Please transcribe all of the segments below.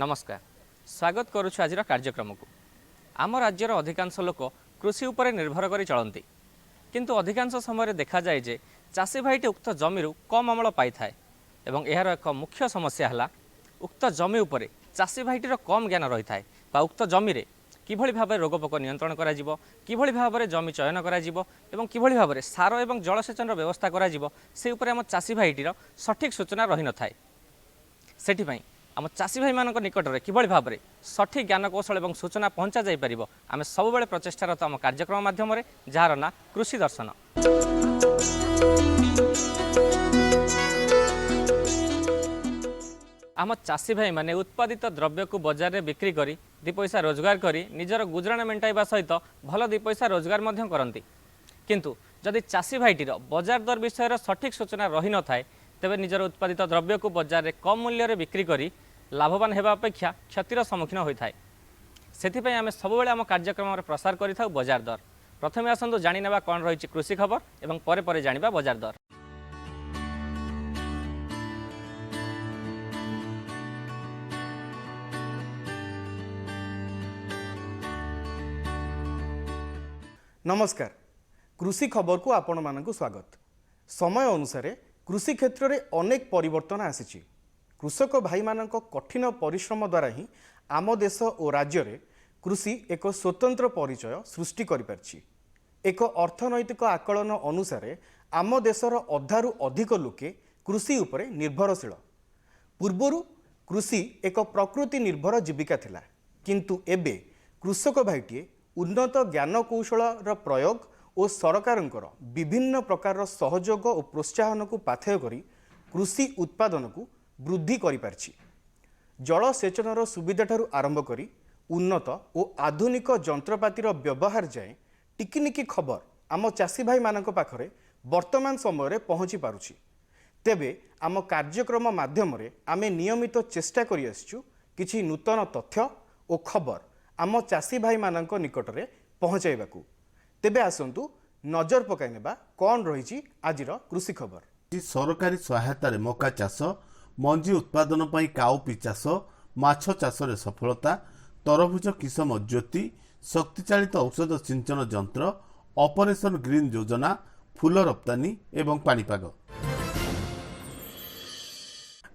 नमस्कार स्वागत करुछु आज कार्यक्रम को आम राज्यर अधिकांश लोक कृषि उपर निर्भर कर चलती किंतु अधिकांश समय देखा जाए जे चाषी भाईटी उक्त जमीर कम अमल पाई थाए एवं यार एक मुख्य समस्या है उक्त जमी उपरे चाषी भाईटीर कम ज्ञान रही थाए बा उक्त जमी किभଳି भाबरे रोगपोक नियंत्रण करा जिवो किभଳି भाबरे जमी चयन करा जिवो एवं किभଳି भाबरे सार एवं जलसेचन व्यवस्था करा जिवो से उपरे आम चाषी भाईटीर सठिक सूचना रही न थाए सेठिपई आम चाषी भाई मान निकट में किभଳି भाबरे सठिक ज्ञान कौशल और सूचना पहुँचा जाई परिबो आम सबुबले प्रचेष्टारत आम कार्यक्रम माध्यम जार ना कृषि दर्शन। आम चाषी भाई माने उत्पादित द्रव्य को बजार में बिक्री करी दी पैसा रोजगार करी निजर गुजराण मेंटाइबा सहित भल दी पैसा रोजगार मध्य करती किंतु जदि चाषी भाईटीर बजार दर विषय सठिक सूचना रही न थाए तेबे निजर उत्पादित द्रव्य को बजार में कम मूल्य रे बिक्री करी लाभवान हेबा अपेक्षा क्षतिर सम्मुखीन होता है से आम सबुबले आम कार्यक्रम में प्रसार करिथाउ बजार दर। प्रथमे आसंतु जानि नेबा कौन रही कृषि खबर एवं परे परे जानिबा बजार दर। नमस्कार कृषि खबर को आपण मानक स्वागत। समय अनुसार कृषि क्षेत्र में अनेक परिवर्तन आसी कृषक भाई मानक कठिन परिश्रम द्वारा ही आम देश और राज्य में कृषि एक स्वतंत्र परिचय सृष्टि करिपारछि। एक अर्थनैतिक आकलन अनुसार आम देशर अधारू अधिक लोके कृषि उपरे निर्भरशील। पूर्वरु कृषि एक प्रकृति निर्भर जीविका थिला किंतु एबे कृषक भाईटीए उन्नत ज्ञान कौशल प्रयोग और सरकारंकर विभिन्न प्रकार सहयोग और प्रोत्साहन को पाथेय करी कृषि उत्पादन को वृद्धि करि पारछि। जलसेचनर सुविधा ठारू आरंभ करी उन्नत और आधुनिक जंत्रपातिर व्यवहार जाए टिकिनिकी खबर आम चाषी भाई मानक पाखरे वर्तमान समय रे पहुँची पारुछि। तेबे आम कार्यक्रम माध्यम रे आमे नियमित चेष्टा करि आछिछु किछि नूतन तथ्य और खबर आम चाषी भाई मानक निकट रे पहुँचाइबाकू। तेबे आसंतु नजर पकाई नेबा कौन रही आजिर कृषि खबर। सरकारी सहायता रे मका चाष मंजी उत्पादन पई काउपी चाष माछ चाष रे सफलता तरभुज किसम ज्योति शक्तिचालित औषध सिंचन यंत्र ऑपरेशन ग्रीन योजना फूल रप्तानी एवं पानीपाग।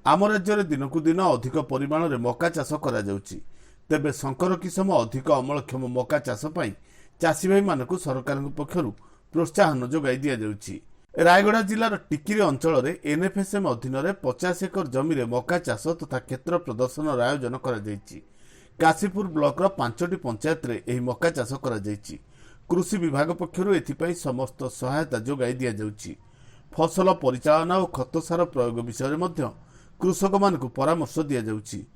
आम राज्य में दिनकू दिन अधिक परिमाण रे मका चाष करा जाउची तेबे संकर किसम अधिक अमलक्षम मका चाष पई चाषी भाई मानक सरकार पक्षरु प्रोत्साहन जोगाई दिया जाउची। रायगड़ा जिलार टिकिरी अंचल में एनएफएसएम अधीन 50 एकर जमी रे मका चाष तथा क्षेत्र प्रदर्शन आयोजन करा जायछि। काशीपुर ब्लॉक 5टी पंचायत रे एही मका चाष करा जायछि। कृषि विभाग पक्षरु एथिपई समस्त सहायता जोगाई दिया जाउची। फसल परिचालना और खत सार प्रयोग विषय में मध्य कृषक मानक परामर्श दिया जाउची।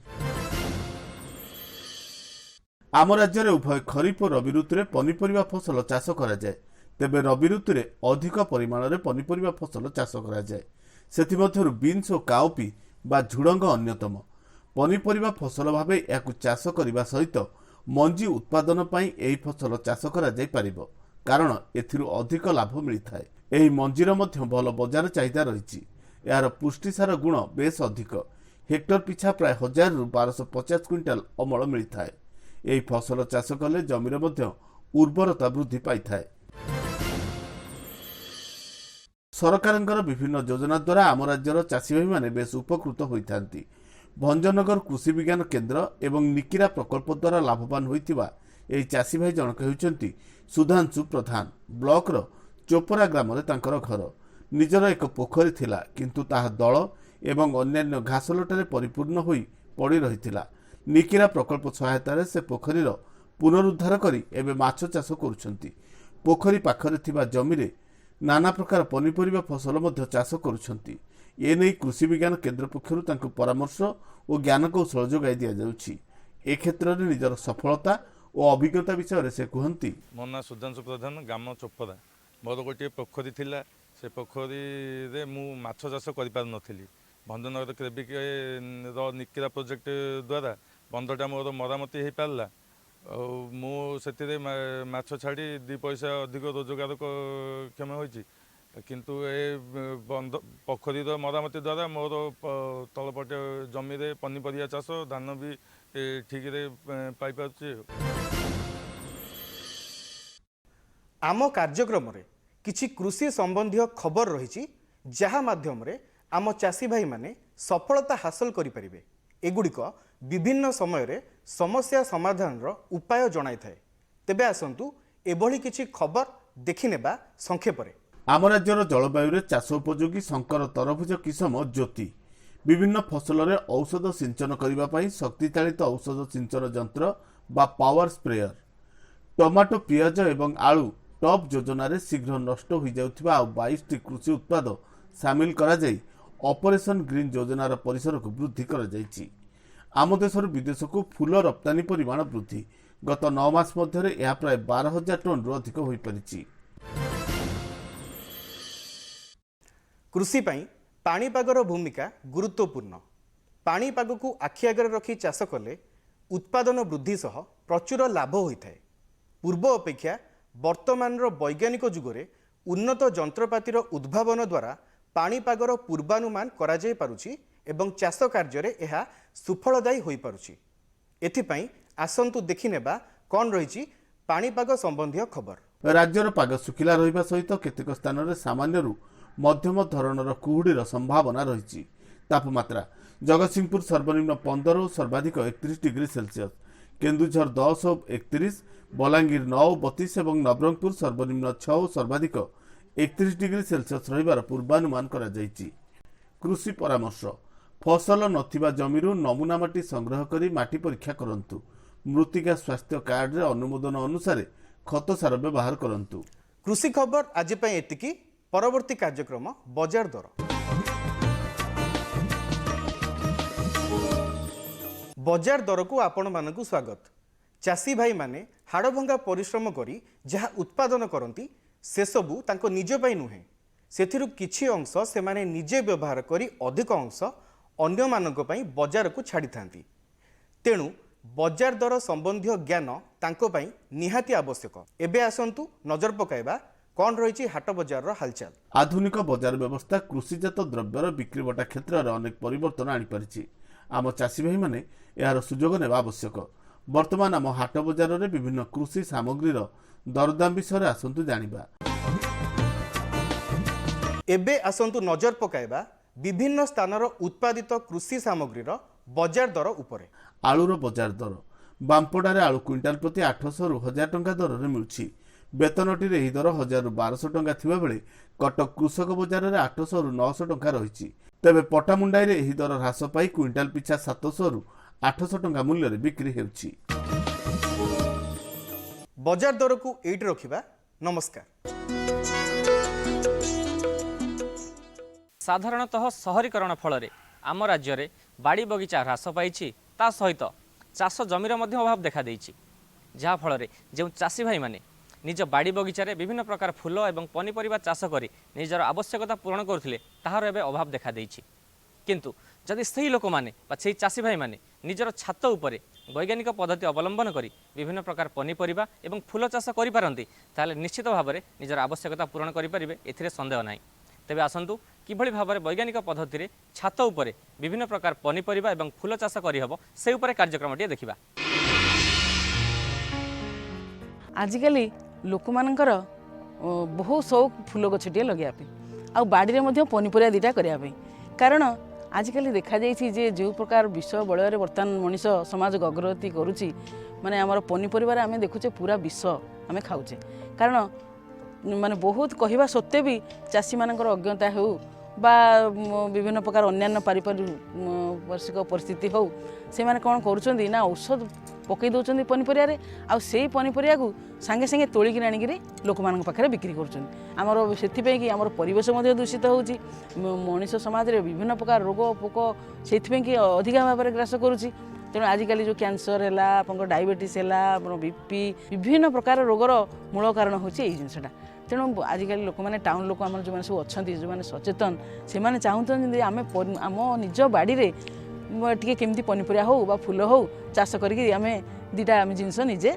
आम राज्य में उभय खरीफ और रबी ऋतु में पनीपरिया फसल चाष करा जाए तेबे रबी ऋतु में अधिक परिमाण में पनीपरिया फसल चाष करा जाए सेथिमध्यरु बीन्स और काउपी बा झुडंग अन्यतम। पनीपरिया फसल भावे याकु चाष करने सहित मंजी उत्पादन पई एही फसल चाष करा जाय परिबो कारण एथिरु अधिक लाभ मिलता है। एही मंजीर मध्य भल बजार चाहिदा रही यार पुष्टिसार गुण बेस अधिक हेक्टर पिछा प्राय 1000 रु 1250 क्विंटाल अमल मिलता है। यही फसल चाष कले जमीर मध्य उर्वरता वृद्धि पाई थाए। सरकारंकर विभिन्न योजना द्वारा आम राज्यर चाषी भाई माने बेस उपकृत होइथांती। भंजनगर कृषि विज्ञान केन्द्र एवं निकिरा प्रकल्प द्वारा लाभवान होइतिबा एही चाषी भाई जनक हेउचंती सुधांशु प्रधान। ब्लॉक चोपरा ग्राम रे तांकर घर निजर एक पोखरी थिला किंतु ताहा दल एवं अन्यान्य घासलटारे परिपूर्ण होई पड़ी रहिथिला। निकिरा प्रकल्प सहायता से पोखरीर पुनरुद्धार करी एबे माछ चाष करुछंती। पोखरी पाखरे थिबा जमी रे नाना प्रकार पनीपरिया फसल मध्य चाष करुछंती। ए नै कृषि विज्ञान केन्द्र पक्षरु तांको परामर्श और ज्ञान कौशल जोगाई दिया जाउछि। ए क्षेत्र रे निजर सफलता और अभिज्ञता विषय से कहती। मो ना सुधांशु प्रधान ग्राम चोपदा मोर गोटे पोखरी थिला से पोखरी रे मु माछ चाष करि पार नथिली। भंजनगर क्रेबिक निकिरा प्रोजेक्ट द्वारा बंधटा मोर मरामती हो पारा मु से माछ छाड़ी 2 पैसा अधिक रोजगार क्षम होती किंतु ए बंध पोखरीर मरामती द्वारा मोर तलपटे जमी पनीपरिया चाष धान भी ठीक रे पाई पारुछे। आम कार्यक्रम रे किछि कृषि संबंधी खबर रही जहाँ माध्यम रे आम चाषी भाई माने सफलता हासिल करि परिबे। एगुड़िक विभिन्न समय रे समस्या समाधान रो उपाय जणाई थाए। तेबे आसंतु एभली किछि खबर देखिनेबा संक्षेपरे। आम राज्यर जलवायु चाष उपयोगी संकर तरभुज किसम ज्योति विभिन्न फसल में औषध सिंचन करने शक्ति चालित औषध सिंचन जंत्र बा पावर स्प्रेयर टमाटो पियाज एवं आलू टॉप योजना रे शीघ्र नष्ट हो जाउथिबा 22 टी कृषि उत्पाद सामिल करा जाई ऑपरेशन ग्रीन योजनार परिसर को वृद्धि करा जायछि। आम देशर विदेश को फूल रप्तानी परिमाण वृद्धि गत 9 मास मध्य यह प्राय 12,000 टन रु अधिक होई परिछि। कृषि पाई पाणीपागर भूमिका गुरुत्वपूर्ण। पाणीपाग को आखि आगे रखी चाष कले उत्पादन वृद्धि सह प्रचुर लाभ होता है। पूर्व अपेक्षा वर्तमान वैज्ञानिक जुगरे उन्नत जंत्रपातिर उद्भावन द्वारा पाणीपागर पूर्वानुमान करा जाय पारुछि एवं चाष कार्य रे एहा सुफलदायी होई पारुछि। एथिपाई आसंतु देखिनेबा कौन रही पाणीपाग संबंधी खबर। राज्यर पाग सुखिला रहिबा सहित केतेक स्थान रे सामान्यरू मध्यम धरणर कुहुडीर संभावना रही। तापमात्रा जगतसिंहपुर सर्वनिम्न 15 और सर्वाधिक 31 डिग्री सेल्सियस, केन्दुझर 10 और 31, बलांगीर 9 और 32 और नवरंगपुर सर्वनिम्न 6 और सर्वाधिक 31 डिग्री सेल्सियस रहिबार पूर्वानुमान करा जायछि। कृषि परामर्श फसल नथिबा जमीरू नमूना माटी संग्रह करी माटी परीक्षा करंतु। मृत्तिका स्वास्थ्य कार्ड रे अनुमोदन अनुसार खत सार व्यवहार करंतु। कृषि खबर आज पई एतिकी। परवर्ती कार्यक्रम बजार दर। बजार दर को आपण मानकु स्वागत। चाषी भाई माने हाड़भंगा परिश्रम करी जहाँ उत्पादन करती से सबू तांको निज पाई नुहे, सेथिरु किछि अंश से माने निजे व्यवहार करी अधिक अंश अन्य मानक पाई बजार को छाड़ी थांती। तेणु बजार दर संबंधी ज्ञान तांको पाई निहाती आवश्यक। एबे आसंतु नजर पकाइबा कौन रही हाट बजार हालचाल। आधुनिक बजार व्यवस्था कृषिजात द्रव्यर बिक्रीबटा क्षेत्र में अनेक परिवर्तन आनीपारी। आम चाषी भाई माने यार सुजोग नेबा आवश्यक। वर्तमान आम हाट बजार में विभिन्न कृषि सामग्रीर दरदाम विषय आसंतु जानिबा। एबे आसंतु नजर पकाइबा विभिन्न स्थानर उत्पादित कृषि सामग्रीर बजार दर उपरे। आलूर बजार दर बांपड़ारे आलू क्विंटाल प्रति 800 रु 1000 टंका दर में मिलुछि। बेतनटी रे दर 1000 रु 1200 टंका थिबा बेले कटक कृषक बजार में 800 रु 900 टंका रही। तेबे पटामुंडाई रे दर ह्रास पाई क्विंटाल पिछा 700 रु 800 टंका मूल्य रे बिक्री हेउछि। बजार दर को एट रखिबा। नमस्कार। साधारणतः सहरीकरण फल आम राज्य में बाड़ी बगीचा ह्रास पाई ता सहित चाष जमीर मध्य अभाव देखा देइछि। जहाँ फल जो चाषी भाई माने निज बाड़ी बगीचार विभिन्न प्रकार फूल और पनीपरिया चाष कर निजर आवश्यकता पूरण करुले ताहार एवं अभाव देखा देइछि। किंतु जदि सही लोक मैंने से चाषी भाई माने निजर छात उपरे वैज्ञानिक पद्धति अवलंबन करी विभिन्न प्रकार पनीपरिया एवं फूल चाष करिपारंती ताहले निश्चित भाव में निजर आवश्यकता पूरण करेंगे, एथिरे संदेह नहीं। तेबे आसंतु किभली भाव में वैज्ञानिक पद्धति रे छात उपरे विभिन्न प्रकार पनीपरिया एवं फूल चाष करहब से उपरे कार्यक्रमटी देखिबा। आजिकली लोक मानकर बहुत शौक फूल गछटिए लगे आ बाड़ी में पनीपरिया दुटा करने। कारण आजिकली देखा जाइए जे जो प्रकार विष बलय बर्तमान मनीष समाज अग्रगति करुच्ची माने आमर पनीपरिया आम देखुचे पूरा विष आम खाऊे। कारण माने बहुत कहवा सत्वे भी चाषी मानकर अज्ञता हो बा विभिन्न प्रकार अन्यान्य पारिपार्श्विक परिस्थिति हो से माने कौन करुँच ना औषध पकई दौरान पनीपरिया आ से पनीपरिया को सांगे सांगे तोलिक आनिक लोक मान पाखे बिक्री करमर से कि आमर परिवेश दूषित हो मनीष समाज में विभिन्न प्रकार रोग पोक से अधिक भाव में ग्रास करुच्ची। तेणु आजिकल जो कैंसर है आप डायबिटीज है बीपी विभिन्न प्रकार रोगर मूल कारण हूँ जिनसा। तेणु आजिकल लोक मैंने टाउन लोक आम जो सब अच्छा जो मैंने सचेतन से चाहते आम आम निज बाड़ी टे केमती पनीपरिया हो बा फूल हो चाष करके आम दुटा आम जिनस निजे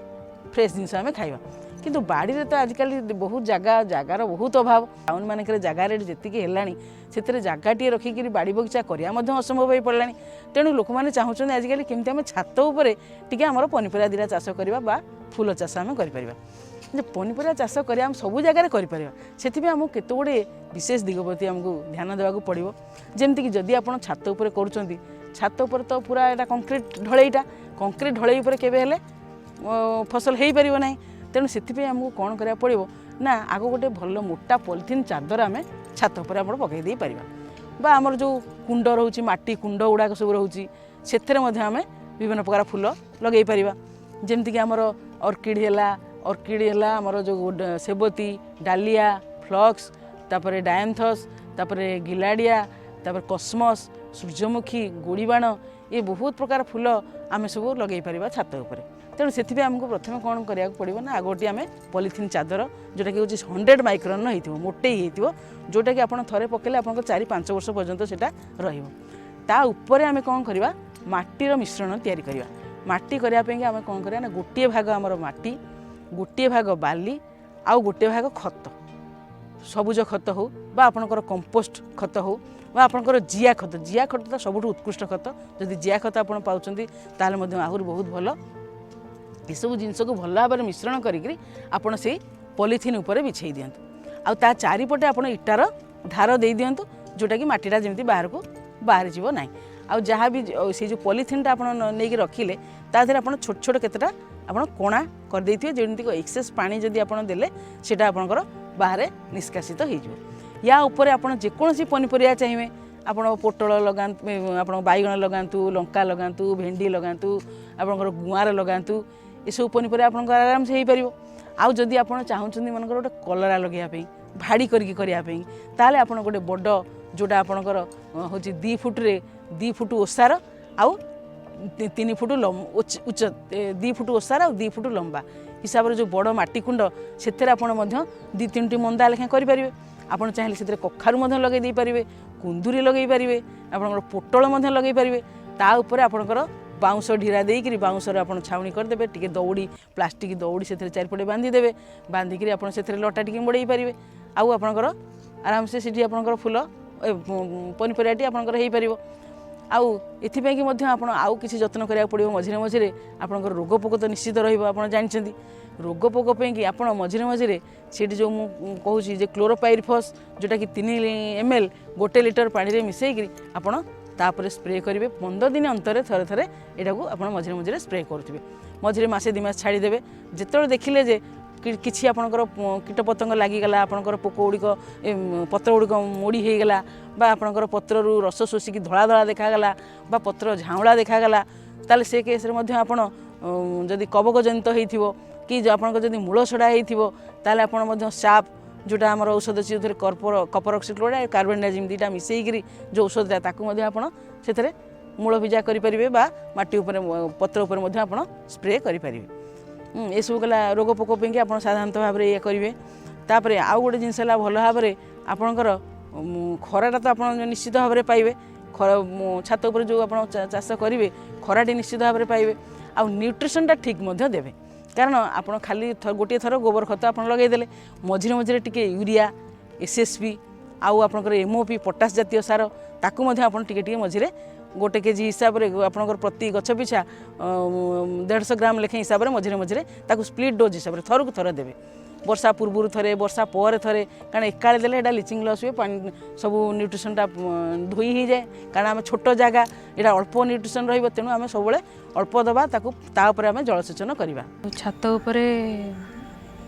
फ्रेश जिनस आम खाइबा। କିନ୍ତୁ ବାଡ଼ିରେ ତ ଆଜିକାଲି ବହୁତ ଜାଗାର ବହୁତ ଅଭାବ। ଟାଉନ୍ ମାନଙ୍କରେ ଜାଗା ରେଟ୍ ଯେତିକି ହେଲାଣି ସେଥିରେ ଜାଗାଟିଏ ରଖିକିରି ବାଡ଼ି ବଗିଚା କରିବା ମଧ୍ୟ ଅସମ୍ଭବ ହୋଇପଡ଼ିଲାଣି। ତେଣୁ ଲୋକମାନେ ଚାହୁଁଛନ୍ତି ଆଜିକାଲି କେମିତି ଆମେ ଛାତ ଉପରେ ଟିକେ ଆମର ପନିପରିବା ଦିଟା ଚାଷ କରିବା ବା ଫୁଲ ଚାଷ ଆମେ କରିପାରିବା। ଯେ ପନିପରିବା ଚାଷ କରିବା ଆମେ ସବୁ ଜାଗାରେ କରିପାରିବା, ସେଥିପାଇଁ ଆମକୁ କେତେ ଗୁଡ଼ିଏ ବିଶେଷ ଦିଗ ପ୍ରତି ଆମକୁ ଧ୍ୟାନ ଦେବାକୁ ପଡ଼ିବ। ଯେମିତିକି ଯଦି ଆପଣ ଛାତ ଉପରେ କରୁଛନ୍ତି, ଛାତ ଉପରେ ତ ପୁରା ଏଇଟା କଂକ୍ରିଟ୍ ଢଳେଇ ଉପରେ କେବେ ହେଲେ ଫସଲ ହେଇପାରିବ ନାହିଁ। ତେଣୁ ସେଥିପାଇଁ ଆମକୁ କ'ଣ କରିବାକୁ ପଡ଼ିବ ନା ଆଗ ଗୋଟେ ଭଲ ମୋଟା ପଲିଥିନ୍ ଚାଦର ଆମେ ଛାତ ଉପରେ ଆପଣ ପକାଇ ଦେଇପାରିବା, ବା ଆମର ଯେଉଁ କୁଣ୍ଡ ରହୁଛି, ମାଟି କୁଣ୍ଡ ଗୁଡ଼ାକ ସବୁ ରହୁଛି, ସେଥିରେ ମଧ୍ୟ ଆମେ ବିଭିନ୍ନ ପ୍ରକାର ଫୁଲ ଲଗାଇ ପାରିବା। ଯେମିତିକି ଆମର ଅର୍କିଡ଼ ହେଲା ଆମର ଯେଉଁ ସେବତୀ, ଡାଲିଆ, ଫ୍ଲକ୍ସ, ତାପରେ ଡାୟାନ୍ଥସ୍, ତାପରେ ଗିଲାଡ଼ିଆ, ତାପରେ କସ୍ମସ୍, ସୂର୍ଯ୍ୟମୁଖୀ, ଗୋଡ଼ିବାଣ, ଏ ବହୁତ ପ୍ରକାର ଫୁଲ ଆମେ ସବୁ ଲଗାଇ ପାରିବା ଛାତ ଉପରେ। ତେଣୁ ସେଥିପାଇଁ ଆମକୁ ପ୍ରଥମେ କ'ଣ କରିବାକୁ ପଡ଼ିବ ନା ଆଗଟି ଆମେ ପଲିଥିନ୍ ଚାଦର ଯେଉଁଟାକି ହେଉଛି 100 ମାଇକ୍ରନ୍ର ହେଇଥିବ, ମୋଟେଇ ହେଇଥିବ, ଯେଉଁଟାକି ଆପଣ ଥରେ ପକାଇଲେ ଆପଣଙ୍କ 4-5 ବର୍ଷ ପର୍ଯ୍ୟନ୍ତ ସେଇଟା ରହିବ। ତା ଉପରେ ଆମେ କ'ଣ କରିବା, ମାଟିର ମିଶ୍ରଣ ତିଆରି କରିବା। ମାଟି କରିବା ପାଇଁକି ଆମେ କ'ଣ କରିବା ନା ଗୋଟିଏ ଭାଗ ଆମର ମାଟି, ଗୋଟିଏ ଭାଗ ବାଲି, ଆଉ ଗୋଟିଏ ଭାଗ ଖତ, ସବୁଜ ଖତ ହେଉ ବା ଆପଣଙ୍କର କମ୍ପୋଷ୍ଟ ଖତ ହେଉ ବା ଆପଣଙ୍କର ଜିଆ ଖତ ତ ସବୁଠୁ ଉତ୍କୃଷ୍ଟ ଖତ। ଯଦି ଜିଆ ଖତ ଆପଣ ପାଉଛନ୍ତି ତାହେଲେ ମଧ୍ୟ ଆହୁରି ବହୁତ ଭଲ। ଏସବୁ ଜିନିଷକୁ ଭଲ ଭାବରେ ମିଶ୍ରଣ କରିକି ଆପଣ ସେଇ ପଲିଥିନ୍ ଉପରେ ବିଛେଇ ଦିଅନ୍ତୁ, ଆଉ ତା ଚାରିପଟେ ଆପଣ ଇଟାର ଧାର ଦେଇ ଦିଅନ୍ତୁ, ଯେଉଁଟାକି ମାଟିଟା ଯେମିତି ବାହାରକୁ ବାହାରିଯିବ ନାହିଁ। ଆଉ ଯାହା ବି ସେଇ ଯେଉଁ ପଲିଥିନ୍ଟା ଆପଣ ନେଇକି ରଖିଲେ ତା ଦେହରେ ଆପଣ ଛୋଟ ଛୋଟ କେତେଟା ଆପଣ କଣା କରିଦେଇଥିବେ, ଯେମିତିକି ଏକ୍ସେସ୍ ପାଣି ଯଦି ଆପଣ ଦେଲେ ସେଇଟା ଆପଣଙ୍କର ବାହାରେ ନିଷ୍କାସିତ ହେଇଯିବ। ୟା ଉପରେ ଆପଣ ଯେକୌଣସି ପନିପରିବା ଚାହିଁବେ, ଆପଣ ପୋଟଳ ଲଗାନ୍ତୁ, ଆପଣ ବାଇଗଣ ଲଗାନ୍ତୁ, ଲଙ୍କା ଲଗାନ୍ତୁ, ଭେଣ୍ଡି ଲଗାନ୍ତୁ, ଆପଣଙ୍କର ଗୁଆଁର ଲଗାନ୍ତୁ, ଏସବୁ ପନିପରିବା ଆପଣଙ୍କର ଆରାମସେ ହେଇପାରିବ। ଆଉ ଯଦି ଆପଣ ଚାହୁଁଛନ୍ତି ମନେକର ଗୋଟେ କଲରା ଲଗାଇବା ପାଇଁ, ଭାଡ଼ି କରିକି କରିବା ପାଇଁ, ତାହେଲେ ଆପଣ ଗୋଟେ ବଡ଼ ଯେଉଁଟା ଆପଣଙ୍କର ହେଉଛି 2 ଫୁଟ ଓସାର ଆଉ 3 ଫୁଟ ଉଚ୍ଚ, 2 ଫୁଟ ଓସାର ଆଉ 2 ଫୁଟ ଲମ୍ବା ହିସାବରେ ଯେଉଁ ବଡ଼ ମାଟି କୁଣ୍ଡ, ସେଥିରେ ଆପଣ ମଧ୍ୟ 2-3ଟି ମନ୍ଦା ଲେଖାଏଁ କରିପାରିବେ। ଆପଣ ଚାହିଁଲେ ସେଥିରେ କଖାରୁ ମଧ୍ୟ ଲଗାଇ ଦେଇପାରିବେ, କୁନ୍ଦୁରି ଲଗାଇ ପାରିବେ, ଆପଣଙ୍କର ପୋଟଳ ମଧ୍ୟ ଲଗାଇ ପାରିବେ। ତା ଉପରେ ଆପଣଙ୍କର ବାଉଁଶ ଢିରା ଦେଇକରି ବାଉଁଶରେ ଆପଣ ଛାଉଣି କରିଦେବେ, ଟିକେ ଦଉଡ଼ି, ପ୍ଲାଷ୍ଟିକ ଦଉଡ଼ି ସେଥିରେ ଚାରିପଟେ ବାନ୍ଧିଦେବେ, ବାନ୍ଧିକିରି ଆପଣ ସେଥିରେ ଲଟା ଟିକେ ମୋଡ଼େଇ ପାରିବେ, ଆଉ ଆପଣଙ୍କର ଆରାମସେ ସେଠି ଆପଣଙ୍କର ଫୁଲ ପନିପରିବାଟି ଆପଣଙ୍କର ହେଇପାରିବ। ଆଉ ଏଥିପାଇଁକି ମଧ୍ୟ ଆପଣ ଆଉ କିଛି ଯତ୍ନ କରିବାକୁ ପଡ଼ିବ। ମଝିରେ ଆପଣଙ୍କର ରୋଗ ପୋକ ତ ନିଶ୍ଚିତ ରହିବ, ଆପଣ ଜାଣିଛନ୍ତି। ରୋଗ ପୋକ ପାଇଁକି ଆପଣ ମଝିରେ ସେଠି ଯେଉଁ ମୁଁ କହୁଛି ଯେ କ୍ଲୋରୋପାଇରିଫସ୍, ଯେଉଁଟାକି 3 ml 1 ଲିଟର ପାଣିରେ ମିଶାଇକିରି ଆପଣ ତାପରେ ସ୍ପ୍ରେ କରିବେ। 15 ଦିନ ଅନ୍ତରରେ ଥରେ ଏଟାକୁ ଆପଣ ମଝିରେ ସ୍ପ୍ରେ କରୁଥିବେ। ମଝିରେ ମାସେ 2 ମାସ ଛାଡ଼ିଦେବେ। ଯେତେବେଳେ ଦେଖିଲେ ଯେ କିଛି ଆପଣଙ୍କର କୀଟପତଙ୍ଗ ଲାଗିଗଲା, ଆପଣଙ୍କର ପୋକ ଗୁଡ଼ିକ ପତ୍ର ଗୁଡ଼ିକ ମୋଡ଼ି ହେଇଗଲା, ବା ଆପଣଙ୍କର ପତ୍ରରୁ ରସ ଶୋଷିକି ଧଳା ଦେଖାଗଲା, ବା ପତ୍ର ଝାଉଁଳା ଦେଖାଗଲା, ତାହେଲେ ସେ କେସ୍ରେ ମଧ୍ୟ ଆପଣ ଯଦି କବକଜନିତ ହେଇଥିବ କି ଆପଣଙ୍କର ଯଦି ମୂଳ ଛଡ଼ା ହେଇଥିବ, ତାହେଲେ ଆପଣ ମଧ୍ୟ ସାପ୍ ଯେଉଁଟା ଆମର ଔଷଧ ଅଛି ଯେଉଁଥିରେ କପର ଅକ୍ସିକ୍ଲୋରାଇଡ୍, କାର୍ବେଣ୍ଡାଜିମ୍ 2ଟା ମିଶାଇକିରି ଯେଉଁ ଔଷଧଟା ତାକୁ ମଧ୍ୟ ଆପଣ ସେଥିରେ ମୂଳ ଭିଜା କରିପାରିବେ, ବା ମାଟି ଉପରେ ପତ୍ର ଉପରେ ମଧ୍ୟ ଆପଣ ସ୍ପ୍ରେ କରିପାରିବେ। ଏସବୁ ଗଲା ରୋଗ ପୋକ ପାଇଁକି ଆପଣ ସାଧାରଣତଃ ଭାବରେ ଇଏ କରିବେ। ତାପରେ ଆଉ ଗୋଟେ ଜିନିଷ ହେଲା, ଭଲ ଭାବରେ ଆପଣଙ୍କର ଖରାଟା ତ ଆପଣ ନିଶ୍ଚିତ ଭାବରେ ପାଇବେ। ଛାତ ଉପରେ ଯେଉଁ ଆପଣ ଚାଷ କରିବେ ଖରାଟି ନିଶ୍ଚିତ ଭାବରେ ପାଇବେ। ଆଉ ନ୍ୟୁଟ୍ରିସନ୍ଟା ଠିକ୍ ମଧ୍ୟ ଦେବେ, କାରଣ ଆପଣ ଖାଲି ଗୋଟିଏ ଥର ଗୋବର ଖତ ଆପଣ ଲଗାଇଦେଲେ, ମଝିରେ ଟିକେ ୟୁରିଆ, SSP, ଆଉ ଆପଣଙ୍କର MOP ପଟାସ ଜାତୀୟ ସାର ତାକୁ ମଧ୍ୟ ଆପଣ ଟିକେ ମଝିରେ 1 କେଜି ହିସାବରେ ଆପଣଙ୍କର ପ୍ରତି ଗଛ ପିଛା 150 ଗ୍ରାମ ଲେଖାଏଁ ହିସାବରେ ମଝିରେ ତାକୁ ସ୍ପ୍ଲିଟ୍ ଡୋଜ୍ ହିସାବରେ ଥରକୁ ଥର ଦେବେ। ବର୍ଷା ପୂର୍ବରୁ ଥରେ, ବର୍ଷା ପରେ ଥରେ, କାରଣ ଏକାଳେ ଦେଲେ ଏଇଟା ଲିଚିଂ ଲସ୍ ହୁଏ, ପାଣି ସବୁ ନ୍ୟୁଟ୍ରିସନ୍ଟା ଧୋଇ ହେଇଯାଏ। କାରଣ ଆମେ ଛୋଟ ଜାଗା, ଏଇଟା ଅଳ୍ପ ନ୍ୟୁଟ୍ରିସନ୍ ରହିବ, ତେଣୁ ଆମେ ସବୁବେଳେ ଅଳ୍ପ ଦେବା, ତାକୁ ତା ଉପରେ ଆମେ ଜଳସେଚନ କରିବା। ଛାତ ଉପରେ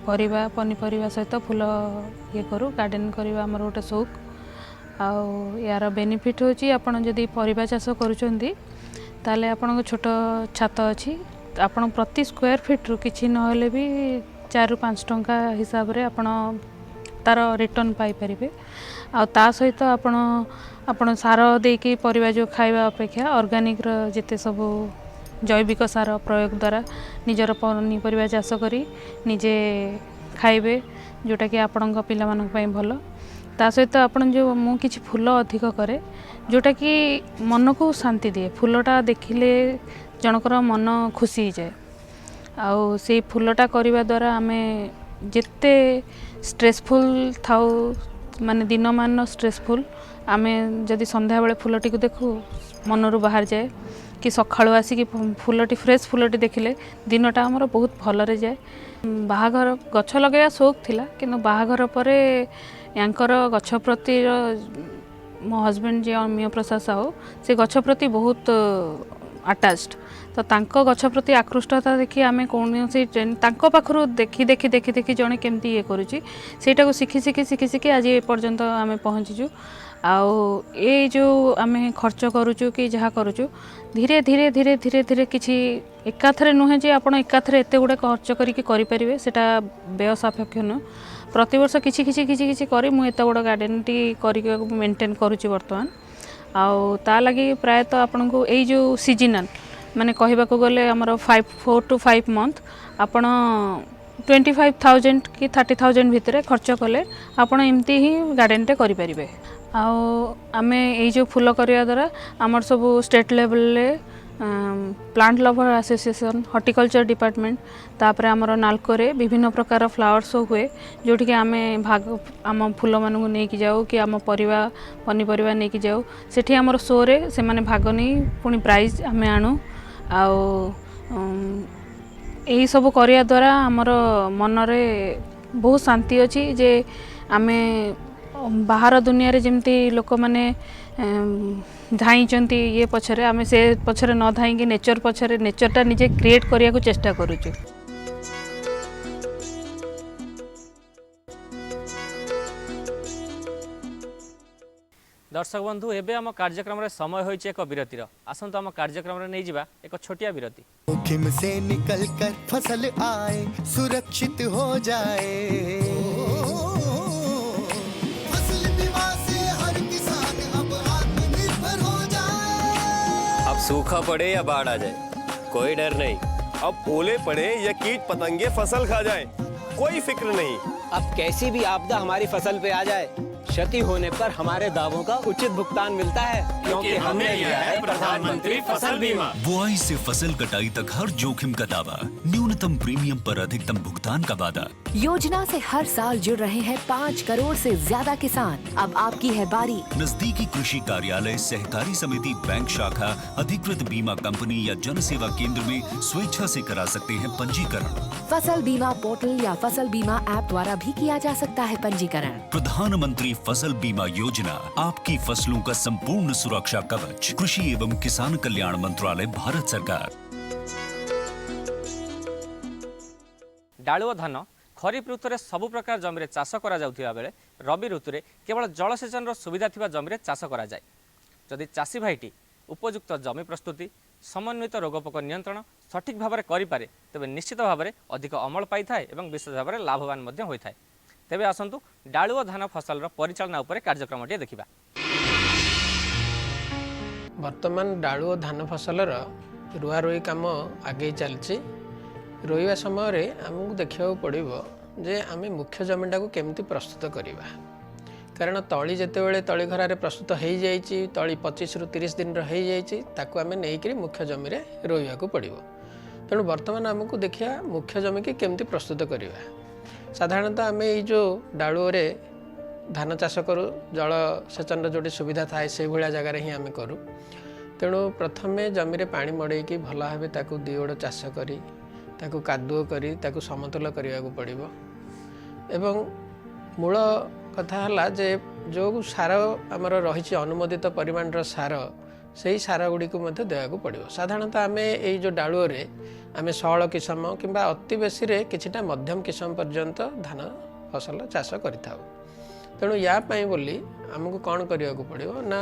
ପରିବା ପନିପରିବା ସହିତ ଫୁଲ ଇଏ କରୁ, ଗାର୍ଡ଼େନ୍ କରିବା ଆମର ଗୋଟେ ସଉକ। ଆଉ ୟାର ବେନିଫିଟ୍ ହେଉଛି, ଆପଣ ଯଦି ପରିବା ଚାଷ କରୁଛନ୍ତି ତାହେଲେ ଆପଣଙ୍କ ଛୋଟ ଛାତ ଅଛି, ଆପଣ ପ୍ରତି ସ୍କୋୟାର ଫିଟ୍ରୁ କିଛି ନହେଲେ ବି 4-5 ଟଙ୍କା ହିସାବରେ ଆପଣ ତାର ରିଟର୍ଣ୍ଣ ପାଇପାରିବେ। ଆଉ ତା ସହିତ ଆପଣ ସାର ଦେଇକି ପରିବା ଯେଉଁ ଖାଇବା ଅପେକ୍ଷା ଅର୍ଗାନିକ୍ର ଯେତେ ସବୁ ଜୈବିକ ସାର ପ୍ରୟୋଗ ଦ୍ୱାରା ନିଜର ପନିପରିବା ଚାଷ କରି ନିଜେ ଖାଇବେ, ଯେଉଁଟାକି ଆପଣଙ୍କ ପିଲାମାନଙ୍କ ପାଇଁ ଭଲ। ତା ସହିତ ଆପଣ ମୁଁ କିଛି ଫୁଲ ଅଧିକ କରେ, ଯେଉଁଟାକି ମନକୁ ଶାନ୍ତି ଦିଏ। ଫୁଲଟା ଦେଖିଲେ ଜଣଙ୍କର ମନ ଖୁସି ହେଇଯାଏ। ଆଉ ସେଇ ଫୁଲଟା କରିବା ଦ୍ୱାରା ଆମେ ଯେତେ ଷ୍ଟ୍ରେସଫୁଲ୍ ଥାଉ ମାନେ ଦିନମାନ ଷ୍ଟ୍ରେସଫୁଲ୍ ଆମେ ଯଦି ସନ୍ଧ୍ୟାବେଳେ ଫୁଲଟିକୁ ଦେଖୁ ମନରୁ ବାହାରିଯାଏ कि सकाळु आसिक फुलटी फ्रेश फुलटी देखिले दिनटा आमर बहुत भलरे जाए। बाहाघर गछ लगेया शौक थिला किंतु बाहाघर परे यांकर गछ प्रति मो हजबैंड जे अमिय प्रसाद साहू से गछ प्रति बहुत अटैच्ड तो तांको गछ प्रति आकृष्टता देखी आम कौन तांको पाखरु देखी देखी देखी देखी जड़े केमती ये करुच्ची सेटा को शिखी शिखी शिखी शिखी आज ए पर्यंत आम पहुँचीचु। आउ ये जो आम खर्च करुचु कि जहाँ करुचु धीरे धीरे धीरे धीरे धीरे किसी एकाथरे नुहे जे आपण एकाथरे एते गुडे खर्च करिके करि परिबे सेटा व्यय सापेक्ष नुह प्रतिवर्ष किछि किछि किछि किछि करी मु एते गुडे गार्डन टी करिके मेंटेन करूची वर्तमान। आउ ता लगी प्रायतः आपन को एई जो सीजनल माने कहबाको गले हमर 4 to 5 मंथ आपण 25,000 कि 30,000 भितरे खर्च कले आपण एमती ही गार्डन टे करि परिबे। आउ आमे एई जो फूल करिया द्वारा हमर सब स्टेट लेवल ले plant lover association horticulture department तापर आमर नालकोरे विभिन्न प्रकार फ्लावर शो हुए जोठी कि आमे भाग आम फूल मानू नहीं जाऊ कि आम परिवा पनीपरिया नहीं जाऊ सेठी आमर शो रे से माने भाग नहीं पुणी प्राइज आमे आणु। आउ यही सब करिया द्वारा आमर मनरे बहुत शांति अच्छी जे आमे बाहर दुनिया रे जमती लोक माने धाईचंती ये पछरे आमे से पछरे न धाईंगे नेचर पछरे नेचरटा निजे क्रिएट करिया को चेष्टा करूछु। दर्शक बंधु एबे आम कार्यक्रम रे समय होइछे एक विरतिर आसंत आम कार्यक्रम रे नै जिबा एक छोटिया विरति। जोखिम से निकल कर फसल आए सुरक्षित हो जाए फसल बीमा से हर किसान अब आत्मनिर्भर हो जाए। अब सूखा पड़े या बाढ़ आ जाए कोई डर नहीं, अब ओले पड़े या कीट पतंगे फसल खा जाए कोई फिक्र नहीं। अब कैसी भी आपदा हमारी फसल पे आ जाए क्षति होने पर हमारे दावों का उचित भुगतान मिलता है क्योंकि हमने लिया है प्रधानमंत्री फसल बीमा। बुआई से फसल कटाई तक हर जोखिम का दावा, न्यूनतम प्रीमियम पर अधिकतम भुगतान का वादा। योजना से हर साल जुड़ रहे हैं 5 करोड़ से ज्यादा किसान। अब आपकी है बारी। नजदीकी कृषि कार्यालय, सहकारी समिति, बैंक शाखा, अधिकृत बीमा कंपनी या जन सेवा केंद्र में स्वेच्छा से करा सकते हैं पंजीकरण। फसल बीमा पोर्टल या फसल बीमा ऐप द्वारा भी किया जा सकता है पंजीकरण। प्रधानमंत्री फसल बीमा योजना, आपकी फसलों का संपूर्ण सुरक्षा कवच। कृषि एवं किसान कल्याण मंत्रालय, भारत सरकार। डाळुआ धान खरीफ ऋतु सबु प्रकार जमी चाष करा जाउथिबा बेले रबी ऋतु केवल जलसेचन सुविधा थिबा जमी चाष करा जाय। जदि चाषी भाईटी उपयुक्त जमी प्रस्तुति, समन्वित रोगपोक नियंत्रण सठिक भाव में करें तेज निश्चित भाव में अधिक अमल पाई थाए और विशेष भाव में लाभवान होता है। तेबे आसंतु डाळुआ धान फसल परिचालना उपरे कार्यक्रम देखा। वर्तमान डाळुआ धान फसलर रुआ रुई काम आगे चलती। रोइवा समय आमको देखा पड़ो जे आम मुख्य जमीटा को केमती प्रस्तुत करवा, कारण तली जितेबाला तली घरारे प्रस्तुत हो जाइए तली 25 ରୁ 30 दिन रही आम नहीं मुख्य जमी रोइवा को पड़ो। तेणु बर्तमान आमको देखिया मुख्य जमी की केमती प्रस्तुत करवा। साधारणतः आम ये जो डाळुओरे धान चाष करूँ जलसेचन जोटी सुविधा थाए से भाया जगार ही आम करूँ। तेणु प्रथमे जमी पानी मड़ेकी भल भाव ताकू दी गोड़ चाष करी ताकू कादुओ करी ताकू समतुल करने को पड़ो। एवं मूल कथा है जे जो सार आमर रही अनुमोदित परिमाण सार से सार गुड़ी को देवाक पड़ो। साधारणतः आम ये जो डाळुओरे आम 16 किसम कि अति बेसी किछिटा मध्यम किसम पर्यंत धान फसल चाष करिथाउ। तेणु यापाई बोली आमको कौन करने को पड़ो ना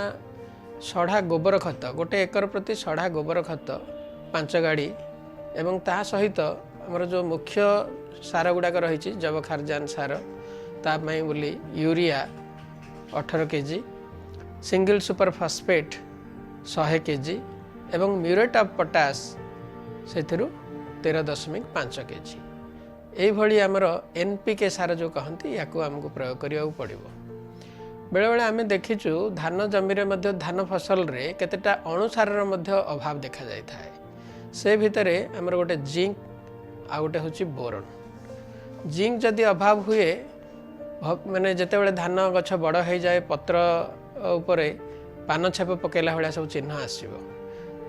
सढ़ा गोबर खत 1 एकर प्रति सढ़ा गोबर खत 5 गाड़ी एवं ता सहित आमर जो मुख्य सार गुड़ाक रही जैव खारजान सार तापाई बोली urea 18 KG, single super phosphate 100 KG एवं म्यूरेट ऑफ पोटास से 13.5 केजी। यही आमर एनपीके सार जो कहती या आमको प्रयोग करने पड़ो। बेले बेले आम देखीचु धान जमी धान फसल रे केतेटा अणुसार अभाव देखा जाए। से भितर आमर गोटे जिंक आ गोटे हूँ बोरन। जिंक जदि अभाव हुए माने जितेबाला धान गछ बड़ हो जाए पत्र उपरे पान छेप पकेला भाया सब चिन्ह आसो।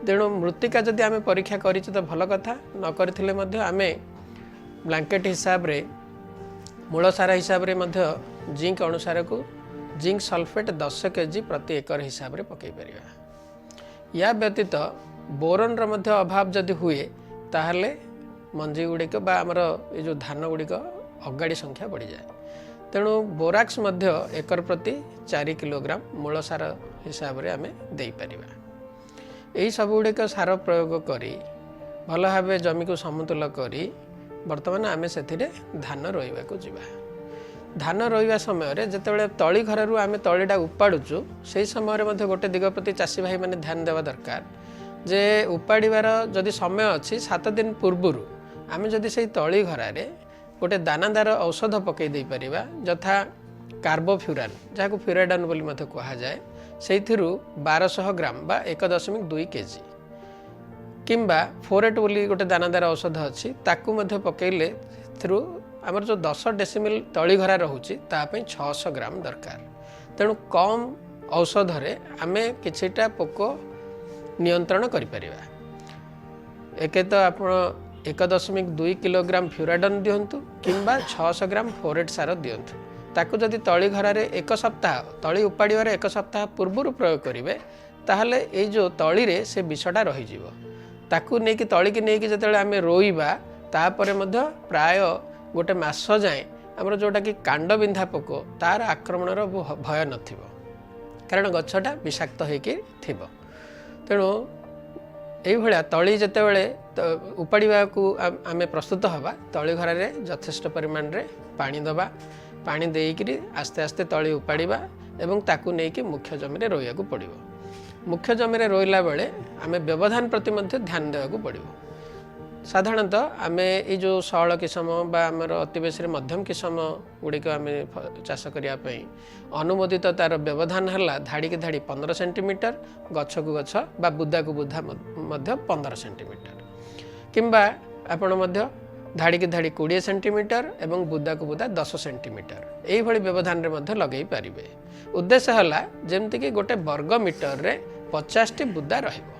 तेणु मृत्तिका जदि आम परीक्षा कर तो भल कथा न करथिले मध्य आमे ब्लैंकेट हिसाब रे मूल सार हिसाब रे मध्य जिंक अनुसार को जिंक सल्फेट 10 kg प्रति एकर हिसाब रे पकई परिया। या व्यतीत बोरन रो मध्य अभाव जदि हुए ताहले मंजी गुड़िक बा आमर ये जो धान गुड़िक अगाड़ी संख्या बढ़ी जाए। तेणु बोराक्स मध्य एकर प्रति 4 किलोग्राम मूल सार हिसाब रे आमे देई परिबा। यही सब गुड़िक सार प्रयोग करी भल भाव जमी को समतुल करी बर्तमान आम से धान रोइबा को जीवा। धान रोइबा समय रे जेतेबेले तली घर रु आम तलीटा उपाड़ुचु से समय रे गोटे दिग प्रति चाषी भाई मैंने ध्यान देवा दरकार जे उपाड़ीबार जदि समय अच्छी 7 दिन पूर्व आम जदि से तली घरारे गोटे दानादार औषध पकई दे परिबा यथा कार्बोफ्यूरान जहाँ को फ्यूराडान बोली मध्य कहा जाए से 1200 ग्राम बा 1.2 kg किंबा फोरेट बोली गोटे दानादार औषध अच्छी ताकू मध्य पकईले थ्रू आमर जो 10 डेसिमिल तली घरा रोचे तापाई 600 ग्राम दरकार। तेणु कम औषध रे आमे किछिटा पोक नियंत्रण करिपरिबा। एके तो आपण 1.2 किलोग्राम फ्यूराडन दियंतु किंबा 600 ग्राम फोरेट सार दियंतु। ताकू जदि तली घरारे 1 सप्ताह तली उपाड़ीबार 1 सप्ताह पूर्व प्रयोग करेंगे ताहले ए जो तली रे से विषटा रही जीवो। ताकू नेकी तली की नेकी जतेबेले आमे रोइबा तापरे मध्य प्राय गोटे मास जाए आमर जोटा कि कांड बिंधा पोक तार आक्रमणर भय नथिबो कारण गछटा विषाक्त होइकी थिबो। तेणु यही भाया तली जितेबाला उपाड़ा को आम प्रस्तुत हवा तली घर में यथेष्ट परिमाण रे पानी दबा पानी देकरी आस्ते आस्ते तली उपाड़ा एवं ताकू नहीं मुख्य जमी में रोया पड़ो। मुख्य जमी में रोला बेले आम व्यवधान प्रति ध्यान देवा पड़ो। साधारणतः आम ये जो शौल किसम बा आमर अति बेसी मध्यम किसम गुड़िक आम चाष करने अनुमोदित तार व्यवधान है धाड़ी की धाड़ी 15 सेंटीमीटर गछ को गछ बा बुदा को बुदा 15 सेंटीमीटर किंबा आपण मध्य धाड़ी की धाड़ी 20 सेंटीमीटर एवं बुदा को बुदा 10 सेंटीमीटर यही भली व्यवधान रे मध्य लगे पारिबे। उद्देश्य है जमती कि गोटे वर्ग मीटर रे 50 बुदा रहिबो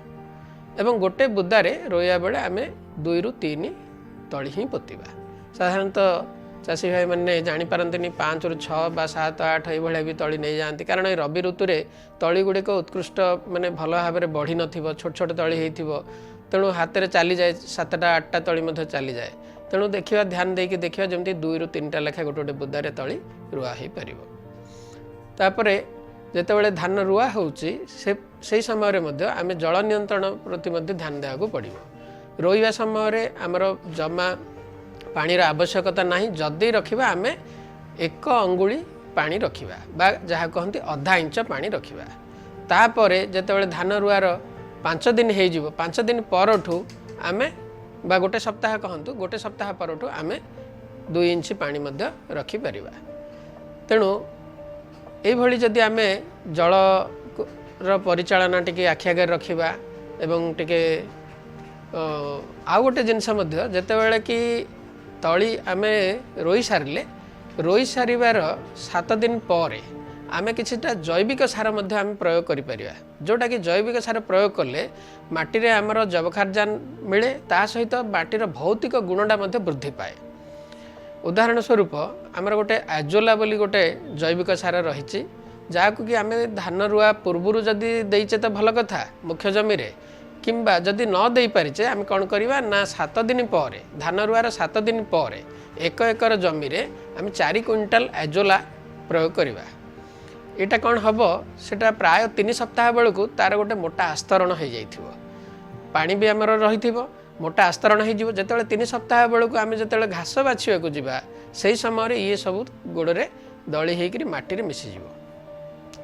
एवं गोटे बुदारे रोया बेले आमे 2 ରୁ 3 तली ही पोतिबा। साधारणतः चाषी भाई मैंने जापारती 5 ରୁ 6 बा 7 8 ये भी तली नहीं जाती कारण ये रबी ऋतु रे तली गुड़िक उत्कृष्ट माने भल भाव में बढ़ी नथिबो छोट छोट तली होइथिबो। तेणु हाथ में चली जाए 7टा 8टा तली मध्य चली जाए। तेणु देखा ध्यान देकी देखा जमी 2 ରୁ 3टा लेखा गोटे गोटे बुदारे तली रुआ हो पार। तापर जितेबाला धान रुआ होउची से समय आम जल नियंत्रण प्रति ध्यान देवा पड़ो। रोइबा समय आमर जमा पानीर आवश्यकता नहीं जदि रखिबा आम 1 अंगुली पानी रखिबा बा जहाँ कहते आधा इंच पानी रखिबा। तापर जितेबाला धान रुआर 5 दिन हो 5 दिन परठू आम बा गोटे सप्ताह कहतु गोटे सप्ताह परठू आम 2 इंच पानी रखिपर। तेणु यही जदि आम जल परिचालना टी आखि आगे रखा एवं टिके आउ गोटे जिनस जितेबाला कि तली आम रोई सारिबार 7 दिन पर आम किछिटा जैविक सार आम प्रयोग करिपरिबा। जोटा कि जैविक सार प्रयोग कले माटी रे आमर जैवखारजान मिले ता सहित माटीर भौतिक गुणटा वृद्धि पाए। उदाहरण स्वरूप आमर गोटे आजोला बोली गोटे जैविक सार रही जहाँकू कि आम धान रुआ पूर्वर जदि देचे तो भल कथा मुख्य जमी रे किंबा जदि न दे पारिचे आम कौन करवा ना 7 दिन पर धान रुआर 7 दिन पर 1 एकर जमी रे आम 4 क्विंटाल आजोला प्रयोग करवा। यहाँ कौन हम सेटा प्राय 3 सप्ताह बेलू तार गोटे मोटा आस्तरण हो जाइथिबो पानी भी आमर रही मोटा आस्तरण हो जिते 3 सप्ताह बेलू आम जिते घास बाछिया जावा से समय ये सब गोड़े दली होकर माटी मिसीज।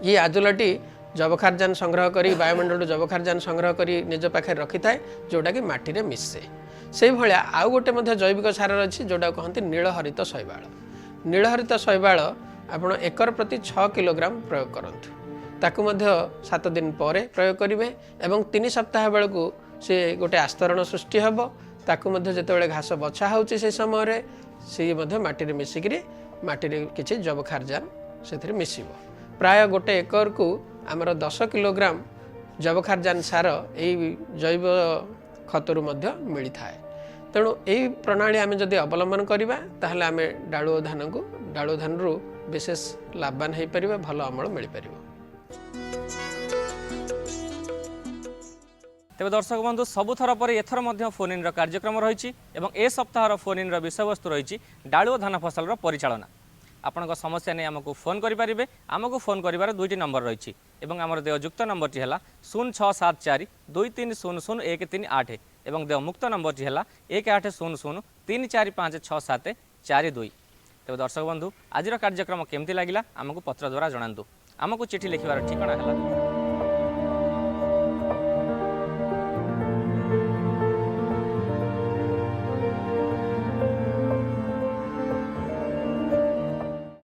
ये आजोलाटी जैवखारजान संग्रह करी वायुमंडल जैवखारजान संग्रह करी निज पाखे रखी थाए जोटा कि माटी रे मिसे। से भाया आउ गोटे जैविक सार अच्छी जोटा कहते नीलहरित शैवाल। नीलहरित शैवाल आपण एकर प्रति 6 किलोग्राम प्रयोग करंतु ताकू 7 दिन पर प्रयोग करेंगे एवं 3 सप्ताह बेलू से गोटे आस्तरण सृष्टि हम ताकू मध्य जेतेबेले घास बछा होउची से समय रे से मध्य माटी रे मिसिकरी माटी रे किछि जैव खारजान सेथिरे मिसिबो। प्राय गोटे एकर को आमर 10 किलोग्राम जैव खारजान सार एई जैव खतरु मध्य मिली थाए। तेणु यही प्रणाली आम जदि अवलम्बन करवा ताहले आम डालुओ धान को डालुओ धान रु विशेष लाभवान हो पार भल अमल मिल पार। तेज दर्शक बंधु सबुथर पर एथर मध्य फोन इन कार्यक्रम रही ए सप्ताहर फोन इन विषयवस्तु रही डालुओ धान फसल परिचालना। आपण समस्या नहीं आमको फोन करेंगे। आमको फोन कर दुईटी नंबर रही आमर देययुक्त नंबर है 0674 2300 एवं देयमुक्त नंबर है 1800 3456742। तेज दर्शक बंधु आज कार्यक्रम केमती लगिला आमको पत्र द्वारा जनातु। आमको चिठी लिखार ठिकाना है